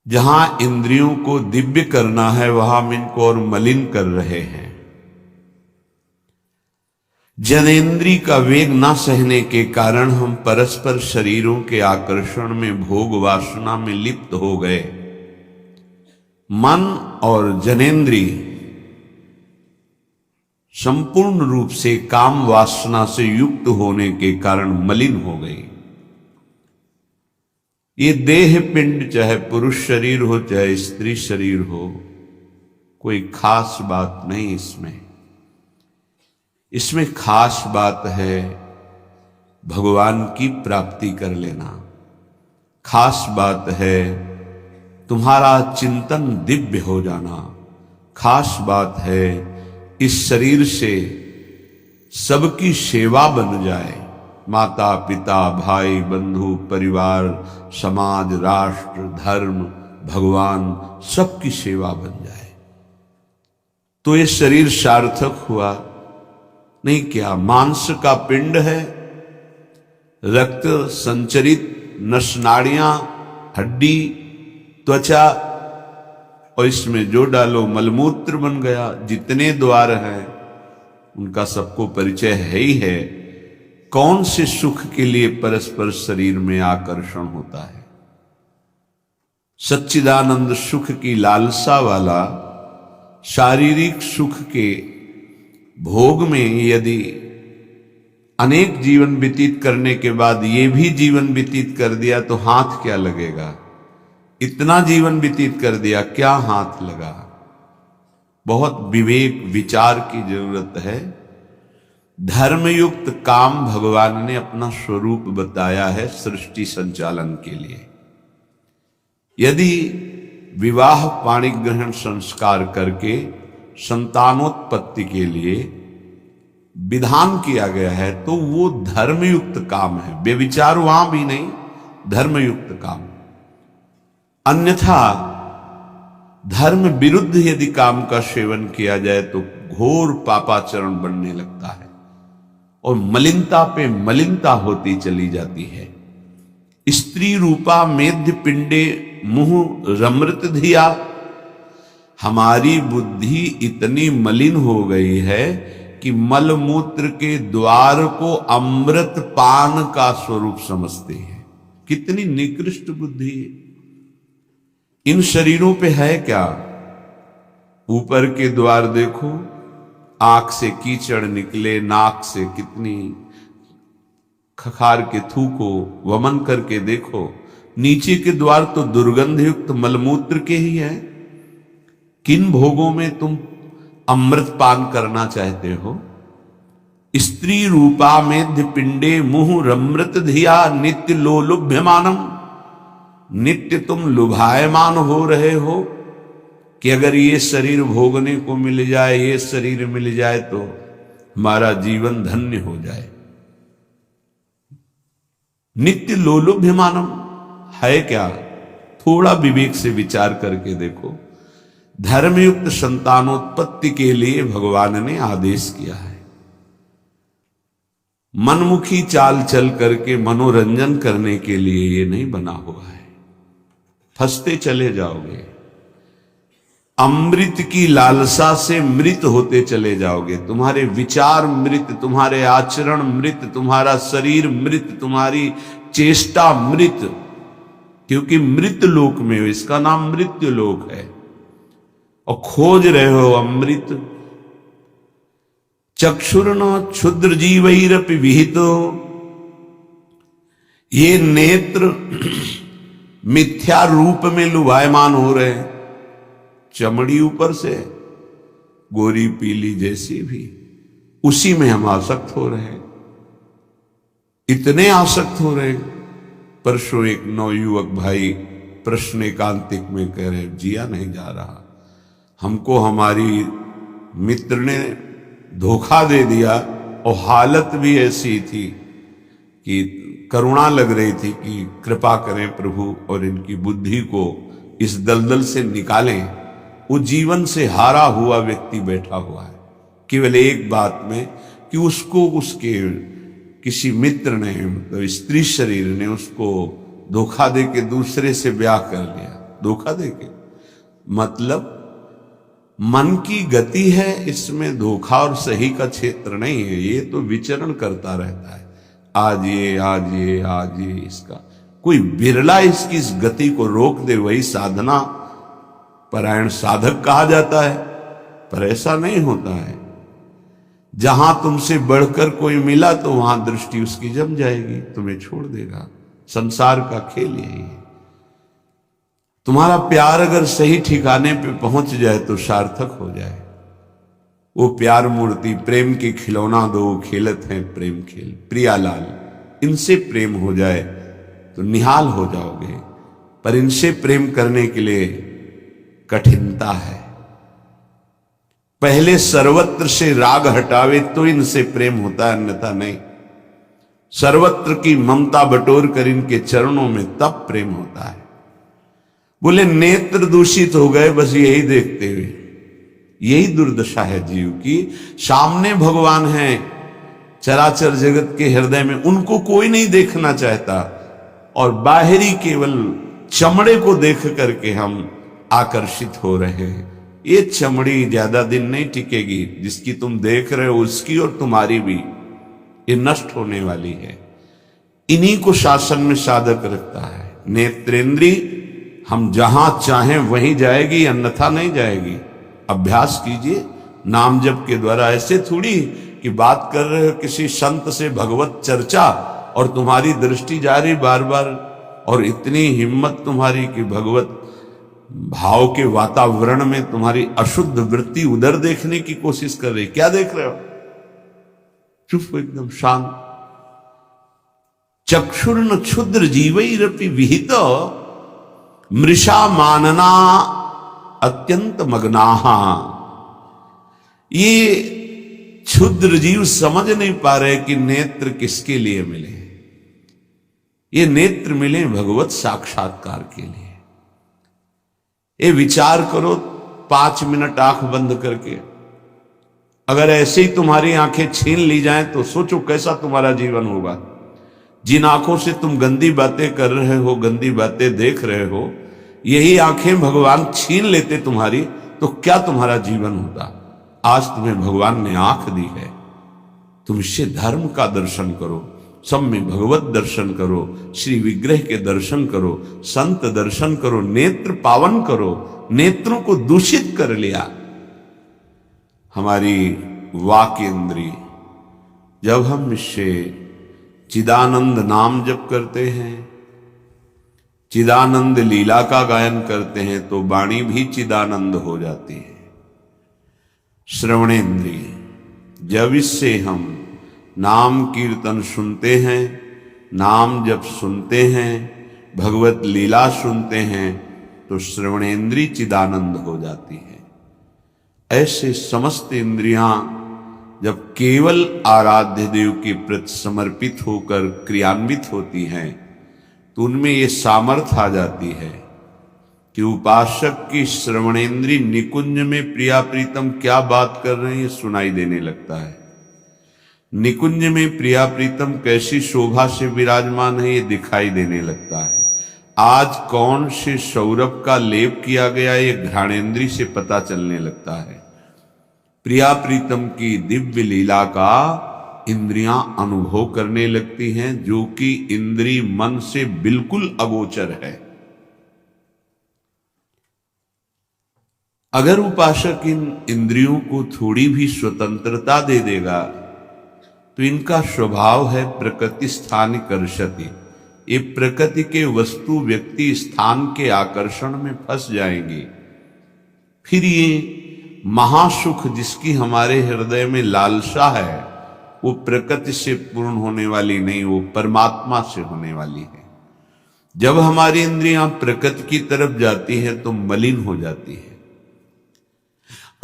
जहां इंद्रियों को दिव्य करना है वहां हम इनको और मलिन कर रहे हैं। जनेन्द्रिय का वेग न सहने के कारण हम परस्पर शरीरों के आकर्षण में भोग वासना में लिप्त हो गए। मन और जनेन्द्रिय संपूर्ण रूप से काम वासना से युक्त होने के कारण मलिन हो गई। ये देह पिंड चाहे पुरुष शरीर हो चाहे स्त्री शरीर हो, कोई खास बात नहीं इसमें खास बात है भगवान की प्राप्ति कर लेना। खास बात है तुम्हारा चिंतन दिव्य हो जाना। खास बात है इस शरीर से सबकी सेवा बन जाए। माता पिता भाई बंधु परिवार समाज राष्ट्र धर्म भगवान सबकी सेवा बन जाए तो ये शरीर सार्थक हुआ। नहीं क्या मांस का पिंड है, रक्त संचरित नसनाड़ियां हड्डी त्वचा और इसमें जो डालो मलमूत्र बन गया। जितने द्वार हैं उनका सबको परिचय है ही है। कौन से सुख के लिए परस्पर शरीर में आकर्षण होता है? सच्चिदानंद सुख की लालसा वाला शारीरिक सुख के भोग में यदि अनेक जीवन व्यतीत करने के बाद ये भी जीवन व्यतीत कर दिया तो हाथ क्या लगेगा? इतना जीवन व्यतीत कर दिया, क्या हाथ लगा? बहुत विवेक विचार की जरूरत है। धर्मयुक्त काम भगवान ने अपना स्वरूप बताया है सृष्टि संचालन के लिए। यदि विवाह पाणी ग्रहण संस्कार करके संतानोत्पत्ति के लिए विधान किया गया है तो वो धर्मयुक्त काम है। बेविचार वहां भी नहीं, धर्मयुक्त काम। अन्यथा धर्म विरुद्ध यदि काम का सेवन किया जाए तो घोर पापाचरण बनने लगता है और मलिनता पे मलिनता होती चली जाती है। स्त्री रूपा मेध्य पिंडे मुंह रमृत धिया। हमारी बुद्धि इतनी मलिन हो गई है कि मलमूत्र के द्वार को अमृत पान का स्वरूप समझते हैं। कितनी निकृष्ट बुद्धि है। इन शरीरों पे है क्या? ऊपर के द्वार देखो, आंख से कीचड़ निकले, नाक से कितनी खखार के थूको, वमन करके देखो। नीचे के द्वार तो दुर्गंध युक्त मलमूत्र के ही है। किन भोगों में तुम अमृत पान करना चाहते हो? स्त्री रूपा मेध्य पिंडे मुंह रमृत धिया नित्य लोलुभ्यमानम। नित्य तुम लुभायमान हो रहे हो कि अगर ये शरीर भोगने को मिल जाए, ये शरीर मिल जाए तो हमारा जीवन धन्य हो जाए। नित्य लोलुभ्यमानम है क्या? थोड़ा विवेक से विचार करके देखो। धर्मयुक्त संतानोत्पत्ति के लिए भगवान ने आदेश किया है। मनमुखी चाल चल करके मनोरंजन करने के लिए ये नहीं बना हुआ है। फंसते चले जाओगे। अमृत की लालसा से मृत होते चले जाओगे। तुम्हारे विचार मृत, तुम्हारे आचरण मृत, तुम्हारा शरीर मृत, तुम्हारी चेष्टा मृत। क्योंकि मृत लोक में हो, इसका नाम मृत्यु लोक है और खोज रहे हो अमृत। चक्षुर्न क्षुद्र जीवैरपि विहितो। ये नेत्र मिथ्या रूप में लुभायमान हो रहे हैं। चमड़ी ऊपर से गोरी पीली जैसी भी, उसी में हम आसक्त हो रहे हैं। इतने आसक्त हो रहे हैं। परसों एक नवयुवक भाई प्रश्न एकांतिक में कह रहे जिया नहीं जा रहा, हमको हमारी मित्र ने धोखा दे दिया और हालत भी ऐसी थी कि करुणा लग रही थी कि कृपा करें प्रभु और इनकी बुद्धि को इस दलदल से निकालें। वो जीवन से हारा हुआ व्यक्ति बैठा हुआ है केवल एक बात में कि उसको उसके किसी मित्र ने, मतलब स्त्री शरीर ने उसको धोखा दे के दूसरे से ब्याह कर लिया। धोखा देके मतलब मन की गति है, इसमें धोखा और सही का क्षेत्र नहीं है। ये तो विचरण करता रहता है, आज ये आज ये आज ये। इसका कोई बिरला इसकी इस गति को रोक दे, वही साधना परायण साधक कहा जाता है। पर ऐसा नहीं होता है। जहां तुमसे बढ़कर कोई मिला तो वहां दृष्टि उसकी जम जाएगी, तुम्हें छोड़ देगा। संसार का खेल यही है। तुम्हारा प्यार अगर सही ठिकाने पे पहुंच जाए तो सार्थक हो जाए। वो प्यार मूर्ति प्रेम के खिलौना दो खेलत हैं प्रेम खेल, प्रियालाल, इनसे प्रेम हो जाए तो निहाल हो जाओगे। पर इनसे प्रेम करने के लिए कठिनता है। पहले सर्वत्र से राग हटावे तो इनसे प्रेम होता है, अन्यथा नहीं। सर्वत्र की ममता बटोर कर इनके चरणों में तब प्रेम होता है। बोले नेत्र दूषित हो गए बस यही देखते हुए। यही दुर्दशा है जीव की। सामने भगवान है चराचर जगत के हृदय में, उनको कोई नहीं देखना चाहता और बाहरी केवल चमड़े को देख करके हम आकर्षित हो रहे हैं। ये चमड़ी ज्यादा दिन नहीं टिकेगी, जिसकी तुम देख रहे हो उसकी और तुम्हारी भी, ये नष्ट होने वाली है। इन्हीं को शासन में साधक रखता है। नेत्रेंद्री हम जहां चाहें वहीं जाएगी, अन्यथा नहीं जाएगी। अभ्यास कीजिए नाम जप के द्वारा। ऐसे थोड़ी कि बात कर रहे हो किसी संत से भगवत चर्चा और तुम्हारी दृष्टि जा रही बार बार, और इतनी हिम्मत तुम्हारी कि भगवत भाव के वातावरण में तुम्हारी अशुद्ध वृत्ति उधर देखने की कोशिश कर रही। क्या देख रहे हो? चुप, एकदम शांत। चक्षुर्न क्षुद्र जीवैरपि विहित मृषा मानना अत्यंत मग्नाहा। ये क्षुद्र जीव समझ नहीं पा रहे कि नेत्र किसके लिए मिले। ये नेत्र मिले भगवत साक्षात्कार के लिए। ये विचार करो 5 मिनट आंख बंद करके, अगर ऐसे ही तुम्हारी आंखें छीन ली जाएं तो सोचो कैसा तुम्हारा जीवन होगा। जिन आंखों से तुम गंदी बातें कर रहे हो, गंदी बातें देख रहे हो, यही आंखें भगवान छीन लेते तुम्हारी, तो क्या तुम्हारा जीवन होता। आज तुम्हें भगवान ने आंख दी है, तुम इससे धर्म का दर्शन करो, सब में भगवत दर्शन करो, श्री विग्रह के दर्शन करो, संत दर्शन करो, नेत्र पावन करो। नेत्रों को दूषित कर लिया हमारी वाक इंद्री। जब हम इससे चिदानंद नाम जप करते हैं, चिदानंद लीला का गायन करते हैं, तो वाणी भी चिदानंद हो जाती है। श्रवणेन्द्रिय, जब इससे हम नाम कीर्तन सुनते हैं, नाम जब सुनते हैं, भगवत लीला सुनते हैं, तो श्रवणेन्द्रिय चिदानंद हो जाती है। ऐसे समस्त इंद्रियां जब केवल आराध्य देव के प्रति समर्पित होकर क्रियान्वित होती हैं, तो उनमें ये सामर्थ्य आ जाती है कि उपासक की श्रवणेन्द्रिय निकुंज में प्रिया प्रीतम क्या बात कर रहे हैं ये सुनाई देने लगता है। निकुंज में प्रिया प्रीतम कैसी शोभा से विराजमान है ये दिखाई देने लगता है। आज कौन से सौरभ का लेप किया गया ये घ्राणेन्द्रिय से पता चलने लगता है। प्रिया प्रीतम की दिव्य लीला का इंद्रियां अनुभव करने लगती हैं, जो कि इंद्रिय मन से बिल्कुल अगोचर है। अगर उपासक इन इंद्रियों को थोड़ी भी स्वतंत्रता दे देगा तो इनका स्वभाव है प्रकृति स्थान कर्षति। ये प्रकृति के वस्तु व्यक्ति स्थान के आकर्षण में फंस जाएंगे। फिर ये महासुख जिसकी हमारे हृदय में लालसा है वो प्रकृति से पूर्ण होने वाली नहीं, वो परमात्मा से होने वाली है। जब हमारी इंद्रियां प्रकृति की तरफ जाती हैं तो मलिन हो जाती है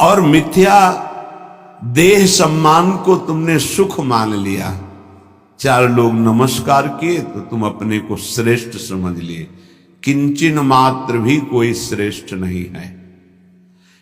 और मिथ्या देह सम्मान को तुमने सुख मान लिया। 4 लोग नमस्कार किए तो तुम अपने को श्रेष्ठ समझ लिए। किंचिन मात्र भी कोई श्रेष्ठ नहीं है।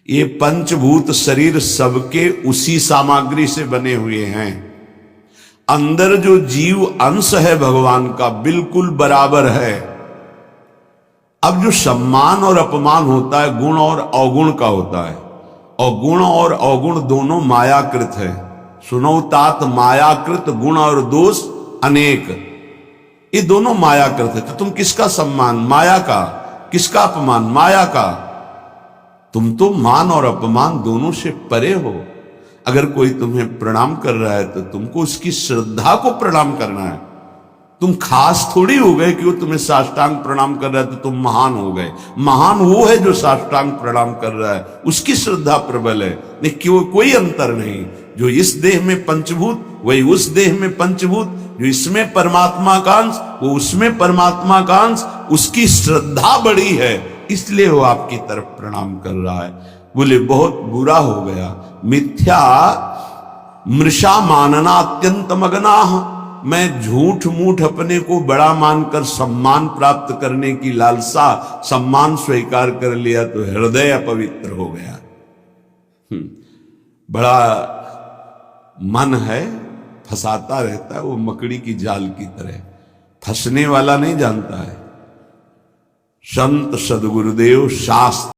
ये पंचभूत शरीर सबके उसी सामग्री से बने हुए हैं। अंदर जो जीव अंश है भगवान का बिल्कुल बराबर है। अब जो सम्मान और अपमान होता है गुण और अवगुण का होता है, और गुण और अवगुण दोनों मायाकृत है। सुनो तात मायाकृत गुण और दोष अनेक, ये दोनों मायाकृत है। तो तुम किसका सम्मान? माया का। किसका अपमान? माया का। तुम तो मान और अपमान दोनों से परे हो। अगर कोई तुम्हें प्रणाम कर रहा है तो तुमको उसकी श्रद्धा को प्रणाम करना है। तुम खास थोड़ी हो गए कि वो तुम्हें साष्टांग प्रणाम कर रहा है तो तुम महान हो गए। महान वो है जो साष्टांग प्रणाम कर रहा है, उसकी श्रद्धा प्रबल है। नहीं क्यों, कोई अंतर नहीं। जो इस देह में पंचभूत वही उस देह में पंचभूत, जो इसमें परमात्मा का अंश वो उसमें परमात्मा का अंश, उसकी श्रद्धा बड़ी है इसलिए वो आपकी तरफ प्रणाम कर रहा है। बोले बहुत बुरा हो गया। मिथ्या मृषा मानना अत्यंत मगनाह, मैं झूठ मूठ अपने को बड़ा मानकर सम्मान प्राप्त करने की लालसा, सम्मान स्वीकार कर लिया तो हृदय अपवित्र हो गया। बड़ा मन है, फंसाता रहता है, वो मकड़ी की जाल की तरह, फंसने वाला नहीं जानता है। संत सदगुरुदेव शास्त्र